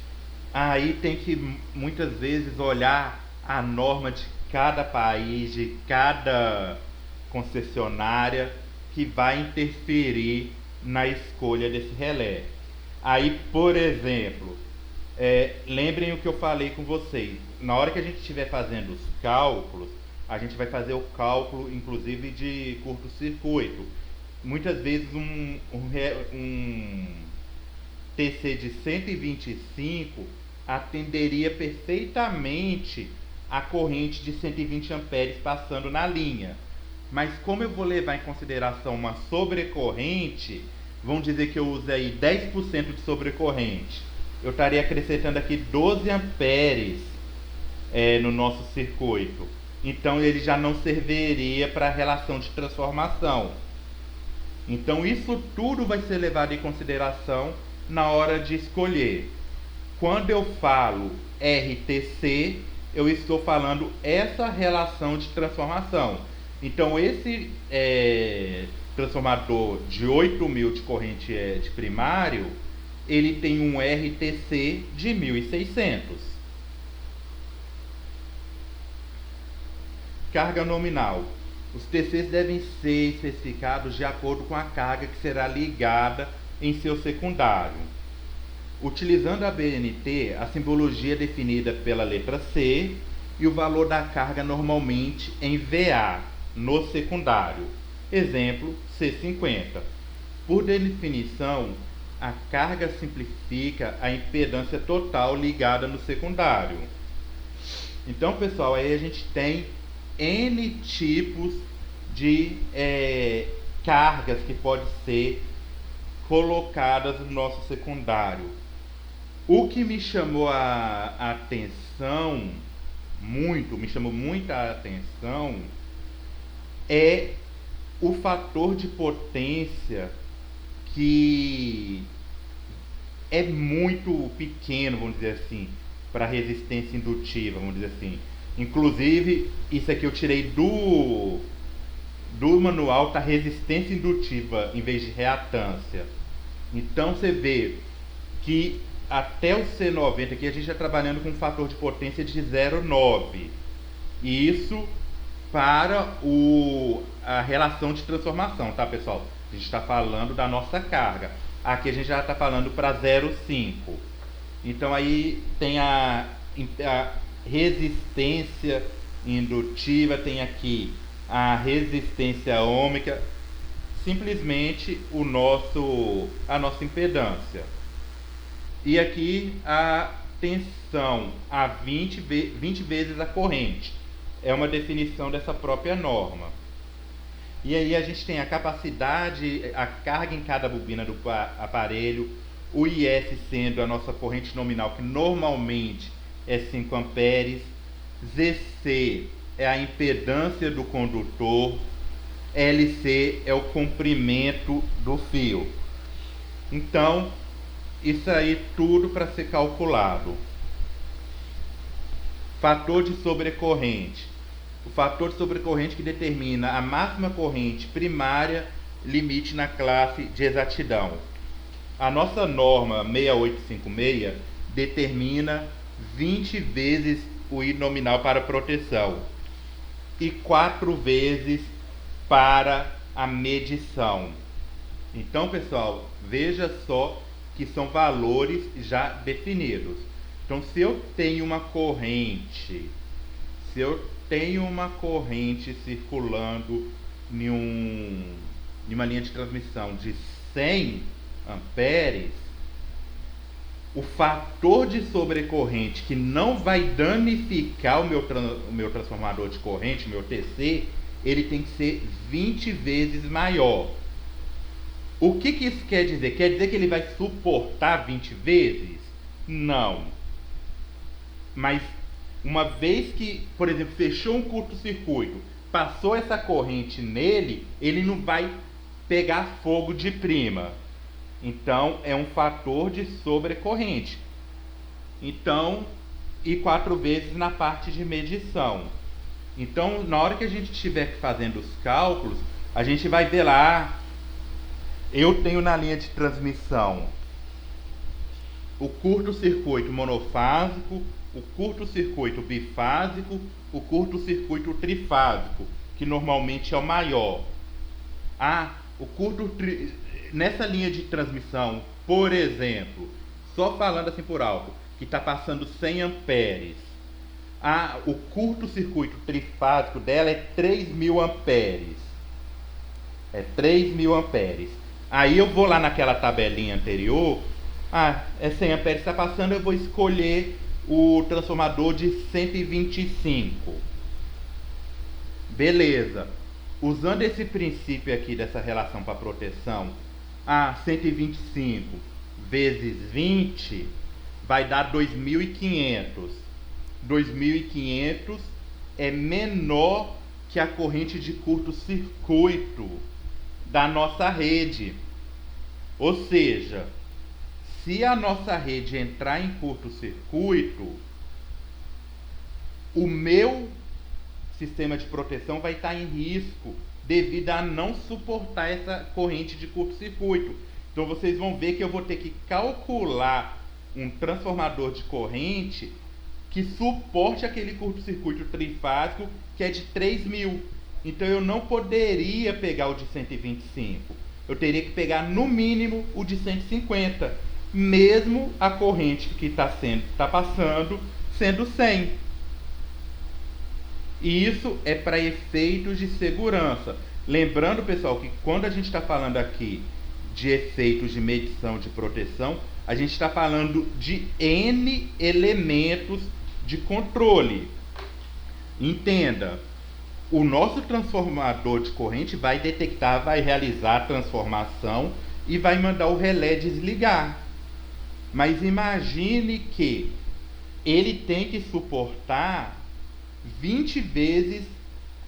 aí tem que muitas vezes olhar a norma de cada país, de cada concessionária, que vai interferir na escolha desse relé. Aí, por exemplo, lembrem o que eu falei com vocês. Na hora que a gente estiver fazendo os cálculos, a gente vai fazer o cálculo, inclusive, de curto-circuito. Muitas vezes um TC de 125 atenderia perfeitamente a corrente de 120 amperes passando na linha. Mas como eu vou levar em consideração uma sobrecorrente, vamos dizer que eu use aí 10% de sobrecorrente. Eu estaria acrescentando aqui 12 amperes no nosso circuito. Então ele já não serviria para a relação de transformação. Então isso tudo vai ser levado em consideração na hora de escolher. Quando eu falo RTC, eu estou falando essa relação de transformação. Então esse transformador de 8.000 de corrente de primário, ele tem um RTC de 1.600. Carga nominal. Os TCs devem ser especificados de acordo com a carga que será ligada em seu secundário. Utilizando a BNT, a simbologia é definida pela letra C e o valor da carga normalmente em VA, no secundário. Exemplo, C50. Por definição, a carga simplifica a impedância total ligada no secundário. Então, pessoal, aí a gente tem N tipos de cargas que podem ser colocadas no nosso secundário. O que me chamou a atenção, me chamou muita atenção, é o fator de potência, que é muito pequeno, vamos dizer assim, para resistência indutiva, vamos dizer assim. Inclusive, isso aqui eu tirei do manual, tá resistência indutiva em vez de reatância. Então você vê que até o C90 aqui a gente está trabalhando com um fator de potência de 0,9. E isso para a relação de transformação, tá, pessoal? A gente está falando da nossa carga. Aqui a gente já está falando para 0,5. Então aí tem a resistência indutiva, tem aqui a resistência ôhmica, simplesmente a nossa impedância. E aqui a tensão a 20 vezes a corrente. É uma definição dessa própria norma. E aí a gente tem a capacidade, a carga em cada bobina do aparelho, o IS sendo a nossa corrente nominal, que normalmente é 5 amperes, ZC é a impedância do condutor, LC é o comprimento do fio. Então, isso aí tudo para ser calculado. Fator de sobrecorrente. O fator de sobrecorrente que determina a máxima corrente primária, limite na classe de exatidão. A nossa norma 6856 determina 20 vezes o I nominal para proteção e 4 vezes para a medição. Então, pessoal, veja só que são valores já definidos. Então, se eu tenho uma corrente circulando em uma linha de transmissão de 100 amperes, o fator de sobrecorrente que não vai danificar o meu transformador de corrente, o meu TC, ele tem que ser 20 vezes maior. O que isso quer dizer? Quer dizer que ele vai suportar 20 vezes? Não. Mas uma vez que, por exemplo, fechou um curto-circuito, passou essa corrente nele, ele não vai pegar fogo de prima. Então é um fator de sobrecorrente. Então, e 4 vezes na parte de medição. Então, na hora que a gente estiver fazendo os cálculos, a gente vai ver lá. Eu tenho na linha de transmissão o curto-circuito monofásico, o curto-circuito bifásico, o curto-circuito trifásico, que normalmente é o maior. Nessa linha de transmissão, por exemplo, só falando assim por alto, que está passando 100 amperes. O curto-circuito trifásico dela é 3.000 amperes. É 3.000 amperes. Aí eu vou lá naquela tabelinha anterior. É 100 amperes está passando, eu vou escolher o transformador de 125. Beleza. Usando esse princípio aqui dessa relação para proteção, 125 vezes 20 vai dar 2.500. 2.500 é menor que a corrente de curto-circuito da nossa rede. Ou seja, se a nossa rede entrar em curto-circuito, o meu sistema de proteção vai estar em risco devido a não suportar essa corrente de curto-circuito. Então vocês vão ver que eu vou ter que calcular um transformador de corrente que suporte aquele curto-circuito trifásico que é de 3.000. Então eu não poderia pegar o de 125. Eu teria que pegar no mínimo o de 150, mesmo a corrente que está passando sendo 100. E isso é para efeitos de segurança. Lembrando, pessoal, que quando a gente está falando aqui de efeitos de medição de proteção, a gente está falando de N elementos de controle. Entenda, o nosso transformador de corrente vai detectar, vai realizar a transformação e vai mandar o relé desligar. Mas imagine que ele tem que suportar 20 vezes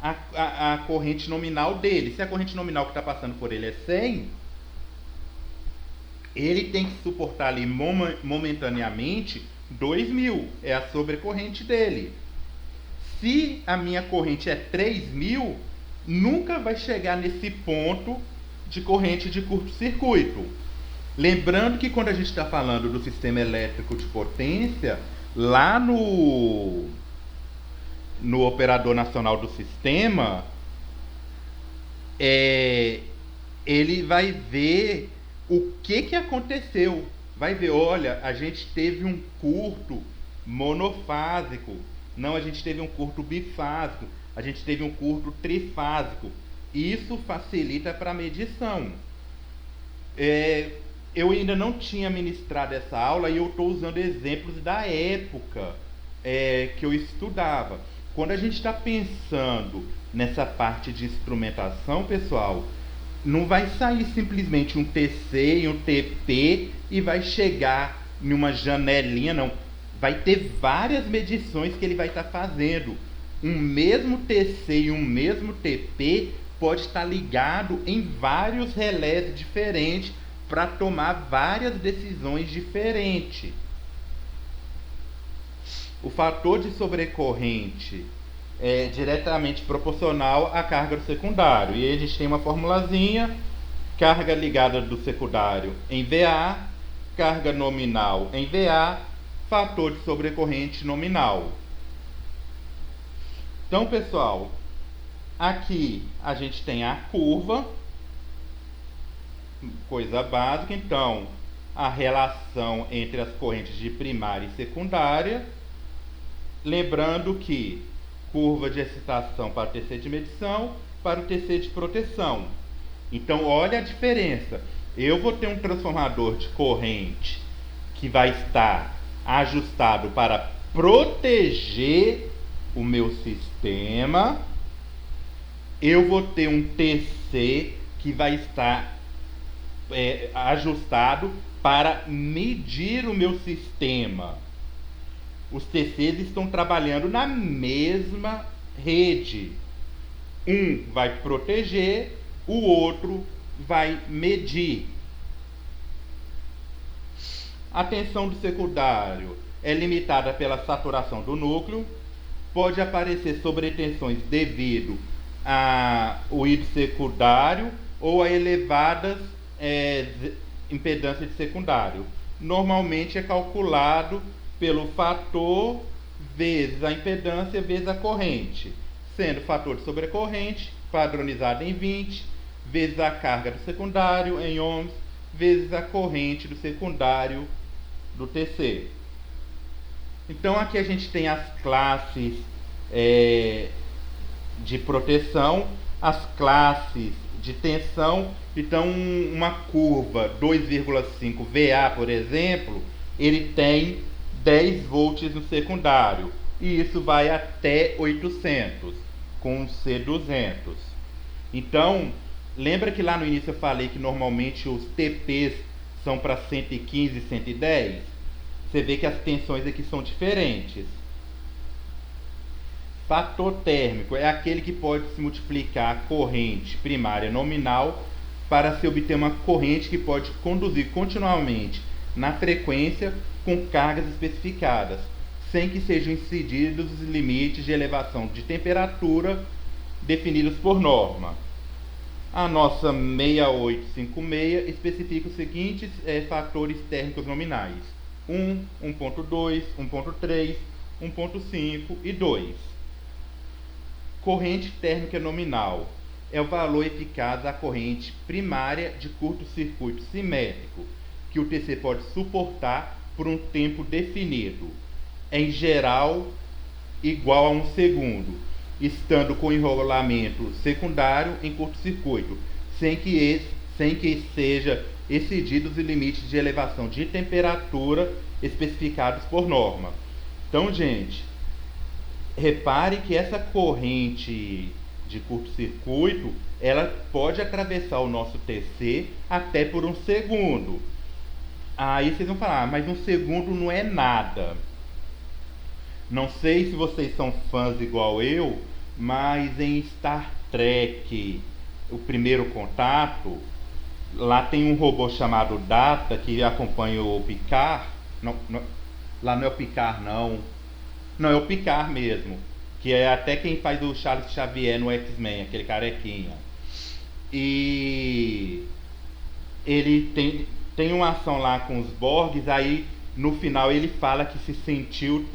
a corrente nominal dele. Se a corrente nominal que está passando por ele é 100, ele tem que suportar ali momentaneamente 2.000. É a sobrecorrente dele. Se a minha corrente é 3.000, nunca vai chegar nesse ponto de corrente de curto-circuito. Lembrando que quando a gente está falando do sistema elétrico de potência, lá no operador nacional do sistema, ele vai ver o que aconteceu. Vai ver, olha, a gente teve um curto monofásico. Não, a gente teve um curto bifásico. A gente teve um curto trifásico. Isso facilita para a medição. Eu ainda não tinha ministrado essa aula e eu estou usando exemplos da época que eu estudava. Quando a gente está pensando nessa parte de instrumentação, pessoal, não vai sair simplesmente um TC e um TP e vai chegar em uma janelinha, não. Vai ter várias medições que ele vai estar fazendo. Um mesmo TC e um mesmo TP pode estar ligado em vários relés diferentes para tomar várias decisões diferentes. O fator de sobrecorrente é diretamente proporcional à carga do secundário. E aí a gente tem uma formulazinha: carga ligada do secundário em VA, carga nominal em VA, fator de sobrecorrente nominal. Então, pessoal, aqui a gente tem a curva, coisa básica. Então, a relação entre as correntes de primária e secundária. Lembrando que curva de excitação para o TC de medição, para o TC de proteção. Então, olha a diferença. Eu vou ter um transformador de corrente que vai estar ajustado para proteger o meu sistema. Eu vou ter um TC que vai estar ajustado para medir o meu sistema. Os TCs estão trabalhando na mesma rede. Um vai proteger, o outro vai medir. A tensão do secundário é limitada pela saturação do núcleo. Pode aparecer sobretensões devido ao ruído secundário ou a elevadas impedância de secundário. Normalmente é calculado pelo fator vezes a impedância vezes a corrente, sendo o fator de sobrecorrente padronizado em 20, vezes a carga do secundário em ohms, vezes a corrente do secundário do TC. Então aqui a gente tem as classes de proteção, as classes de tensão. Então uma curva 2,5 VA, por exemplo, ele tem 10 volts no secundário, e isso vai até 800 com C200. Então lembra que lá no início eu falei que normalmente os TPs são para 115 e 110? Você vê que as tensões aqui são diferentes. Fator térmico é aquele que pode se multiplicar a corrente primária nominal para se obter uma corrente que pode conduzir continuamente na frequência com cargas especificadas, sem que sejam incididos os limites de elevação de temperatura definidos por norma. A nossa 6856 especifica os seguintes fatores térmicos nominais: 1, 1.2, 1.3, 1.5 e 2. Corrente térmica nominal é o valor eficaz da corrente primária de curto-circuito simétrico, que o TC pode suportar por um tempo definido, em geral igual a 1 segundo, estando com enrolamento secundário em curto-circuito, sem que seja excedidos os limites de elevação de temperatura especificados por norma. Então, gente, repare que essa corrente de curto-circuito, ela pode atravessar o nosso TC até por 1 segundo. Aí vocês vão falar, mas 1 segundo não é nada. Não sei se vocês são fãs igual eu, mas em Star Trek, o primeiro contato, lá tem um robô chamado Data que acompanha o Picard. Lá não é o Picard, não. Não, é o Picard mesmo, que é até quem faz o Charles Xavier no X-Men, aquele carequinha. E ele tem uma ação lá com os Borgs. Aí no final ele fala que se sentiu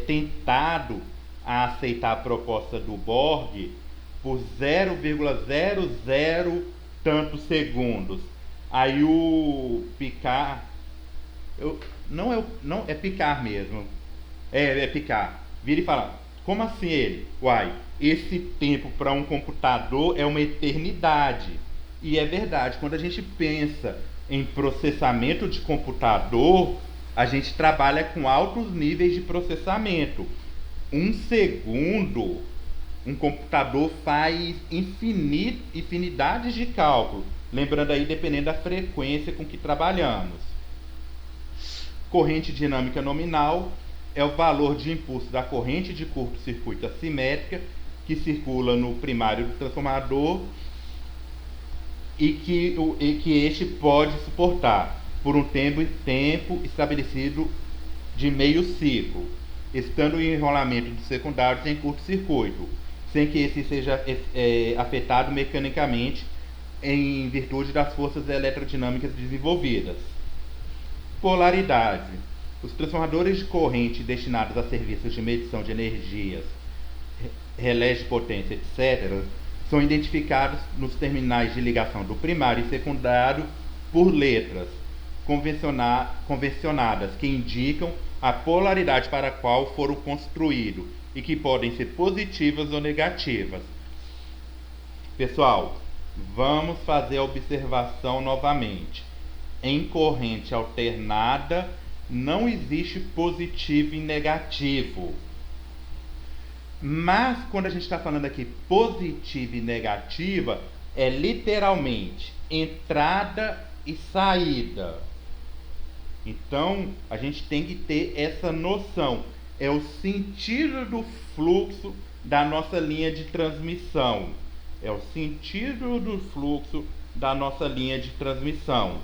tentado a aceitar a proposta do Borg por 0,00 tantos segundos. Aí o Picard, não é Picard mesmo, é Picard, vira e fala: como assim? Ele, uai, esse tempo para um computador é uma eternidade. E é verdade, quando a gente pensa em processamento de computador, a gente trabalha com altos níveis de processamento. 1 segundo, um computador faz infinidades de cálculos. Lembrando aí, dependendo da frequência com que trabalhamos. Corrente dinâmica nominal é o valor de impulso da corrente de curto-circuito assimétrica que circula no primário do transformador e que este pode suportar por um tempo estabelecido de meio ciclo, estando o enrolamento dos secundários em curto-circuito, sem que esse seja afetado mecanicamente em virtude das forças eletrodinâmicas desenvolvidas. Polaridade. Os transformadores de corrente destinados a serviços de medição de energias, relés de potência, etc., são identificados nos terminais de ligação do primário e secundário por letras convencionadas que indicam a polaridade para a qual foram construídos e que podem ser positivas ou negativas. Pessoal, vamos fazer a observação novamente. Em corrente alternada não existe positivo e negativo. Mas quando a gente está falando aqui positiva e negativa, é literalmente entrada e saída. Então, a gente tem que ter essa noção. É o sentido do fluxo da nossa linha de transmissão. É o sentido do fluxo da nossa linha de transmissão.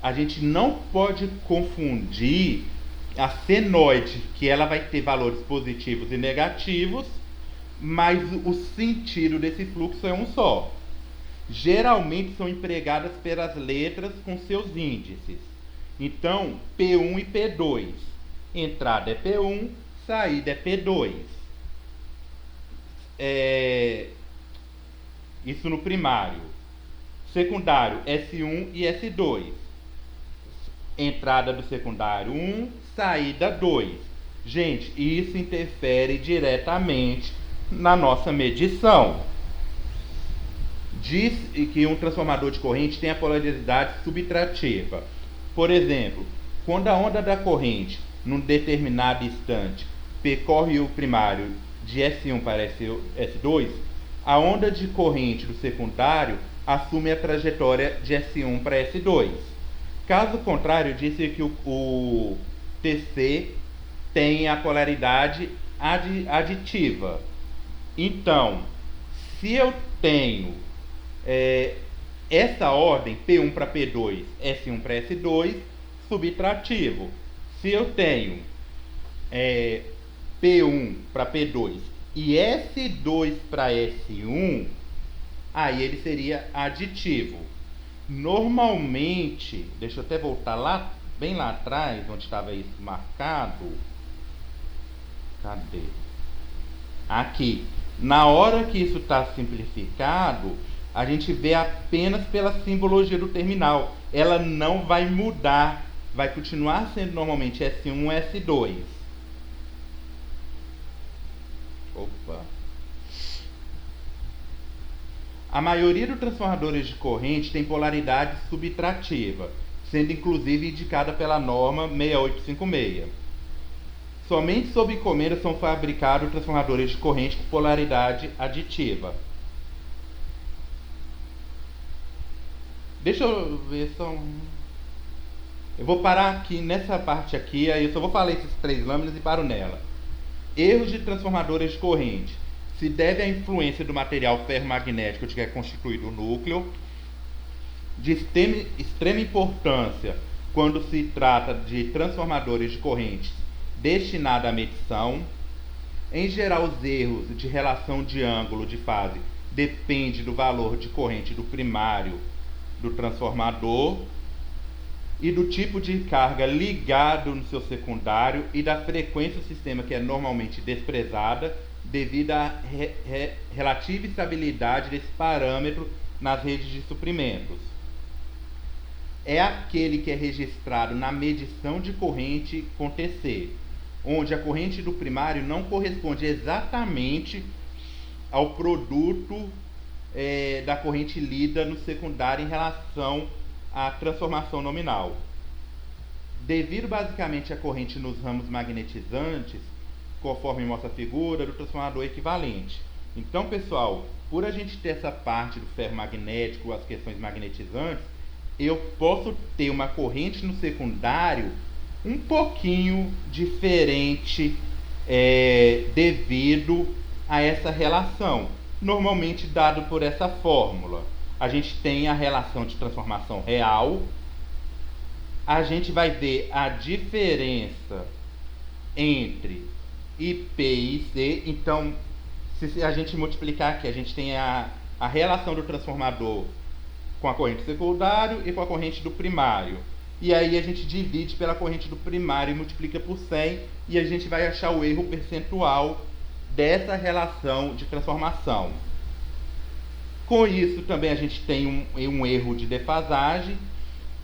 A gente não pode confundir a senoide, que ela vai ter valores positivos e negativos, mas o sentido desse fluxo é um só. Geralmente são empregadas pelas letras com seus índices. Então, P1 e P2. Entrada é P1, saída é P2. Isso no primário. Secundário, S1 e S2. Entrada do secundário 1, saída 2. Gente, isso interfere diretamente na nossa medição. Diz que um transformador de corrente tem a polaridade subtrativa. Por exemplo, quando a onda da corrente, num determinado instante, percorre o primário de S1 para S2, a onda de corrente do secundário assume a trajetória de S1 para S2. Caso contrário, disse que o TC tem a polaridade aditiva. Então, se eu tenho essa ordem, P1 para P2, S1 para S2, subtrativo. Se eu tenho P1 para P2 e S2 para S1, aí ele seria aditivo. Normalmente, deixa eu até voltar lá, bem lá atrás, onde estava isso marcado. Cadê? Aqui. Na hora que isso está simplificado, a gente vê apenas pela simbologia do terminal. Ela não vai mudar, vai continuar sendo normalmente S1 e S2. Opa! A maioria dos transformadores de corrente tem polaridade subtrativa, sendo inclusive indicada pela norma 6856. Somente sob encomenda são fabricados transformadores de corrente com polaridade aditiva. Deixa eu ver só. Eu vou parar aqui nessa parte aqui, aí eu só vou falar esses 3 lâminas e paro nela. Erros de transformadores de corrente. Se deve à influência do material ferromagnético que tiver constituído o núcleo. De extrema importância quando se trata de transformadores de corrente destinados à medição. Em geral, os erros de relação de ângulo de fase dependem do valor de corrente do primário do transformador e do tipo de carga ligado no seu secundário e da frequência do sistema, que é normalmente desprezada devido à relativa estabilidade desse parâmetro nas redes de suprimentos. É aquele que é registrado na medição de corrente com TC, onde a corrente do primário não corresponde exatamente ao produto da corrente lida no secundário em relação à transformação nominal. Devido basicamente à corrente nos ramos magnetizantes, conforme mostra a figura, do transformador equivalente. Então, pessoal, por a gente ter essa parte do ferro magnético, as questões magnetizantes, eu posso ter uma corrente no secundário um pouquinho diferente devido a essa relação, normalmente dado por essa fórmula. A gente tem a relação de transformação real, a gente vai ver a diferença entre IP e IC. Então, se a gente multiplicar aqui, a gente tem a relação do transformador com a corrente secundário e com a corrente do primário. E aí a gente divide pela corrente do primário e multiplica por 100 e a gente vai achar o erro percentual dessa relação de transformação. Com isso também a gente tem um erro de defasagem.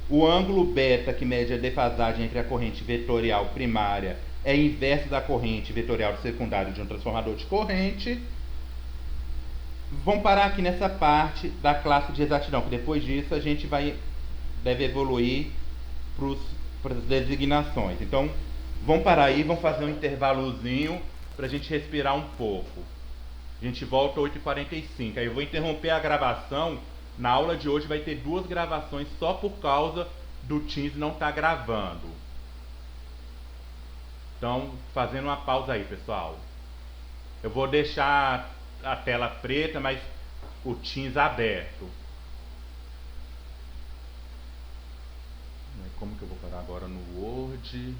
O ângulo beta, que mede a defasagem entre a corrente vetorial primária, é inverso da corrente vetorial secundária de um transformador de corrente. Vamos parar aqui nessa parte da classe de exatidão, que depois disso a gente deve evoluir para as designações. Então, vamos parar aí, vamos fazer um intervalozinho para a gente respirar um pouco. A gente volta às 8h45. Aí eu vou interromper a gravação Na aula de hoje vai ter 2 gravações só por causa do Teams não estar gravando. Então, fazendo uma pausa aí, pessoal. Eu vou deixar a tela preta, mas o Teams aberto. Como que eu vou parar agora no Word?